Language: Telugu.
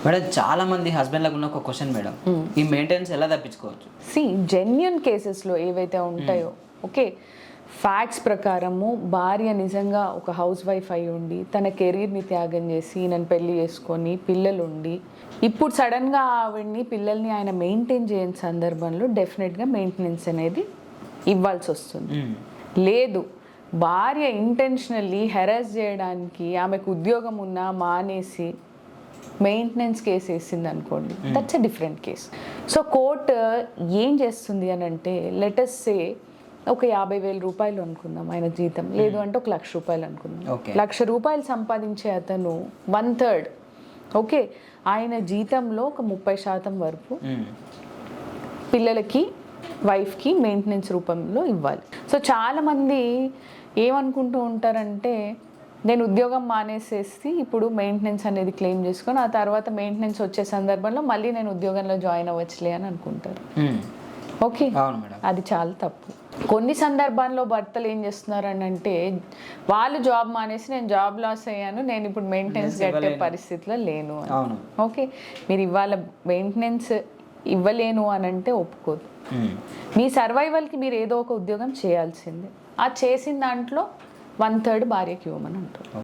మేడం చాలా మంది హస్బెండ్లకు ఉన్న ఒక క్వశ్చన్ మేడం, ఈ మెయింటెనెన్స్ ఎలా తప్పించుకోవచ్చు? జెన్యున్ కేసెస్లో ఏవైతే ఉంటాయో, ఓకే, ఫ్యాక్ట్స్ ప్రకారము భార్య నిజంగా ఒక హౌస్ వైఫ్ అయి ఉండి తన కెరీర్ని త్యాగం చేసి నన్ను పెళ్లి చేసుకొని పిల్లలు ఉండి ఇప్పుడు సడన్గా ఆవిడ్ని పిల్లల్ని ఆయన మెయింటైన్ చేయని సందర్భంలో డెఫినెట్గా మెయింటెనెన్స్ అనేది ఇవ్వాల్సి వస్తుంది. లేదు, భార్య ఇంటెన్షనల్లీ హెరాస్ చేయడానికి ఆమెకు ఉద్యోగం ఉన్నా మానేసి మెయింటెనెన్స్ కేసు వేసింది అనుకోండి, that's a different case. So court ఏం చేస్తుంది అని అంటే, లెటస్ సే ఒక 50,000 రూపాయలు అనుకుందాం ఆయన జీతం, లేదు అంటే ఒక 1,00,000 రూపాయలు అనుకుందాం. 1,00,000 రూపాయలు సంపాదించే అతను 1/3, ఓకే, ఆయన జీతంలో ఒక 30% వరకు పిల్లలకి వైఫ్కి మెయింటెనెన్స్ రూపంలో ఇవ్వాలి. సో చాలామంది ఏమనుకుంటూ ఉంటారంటే, నేను ఉద్యోగం మానేసేసి ఇప్పుడు మెయింటెనెన్స్ అనేది క్లెయిమ్ చేసుకొని ఆ తర్వాత మెయింటెనెన్స్ వచ్చే సందర్భంలో మళ్ళీ నేను ఉద్యోగంలో జాయిన్ అవ్వచ్చులే అని అనుకుంటారు. ఓకే, అది చాలా తప్పు. కొన్ని సందర్భాల్లో భర్తలు ఏం చేస్తున్నారు అని అంటే, వాళ్ళు జాబ్ మానేసి నేను జాబ్ లాస్ అయ్యాను, నేను ఇప్పుడు మెయింటెనెన్స్ కట్టే పరిస్థితిలో లేను అని. ఓకే, మీరు ఇవాళ మెయింటెనెన్స్ ఇవ్వలేను అని అంటే ఒప్పుకోదు. మీ సర్వైవల్కి మీరు ఏదో ఒక ఉద్యోగం చేయాల్సిందే. ఆ చేసిన దాంట్లో 1/3 భార్యకి ఇవ్వమని అంటారు.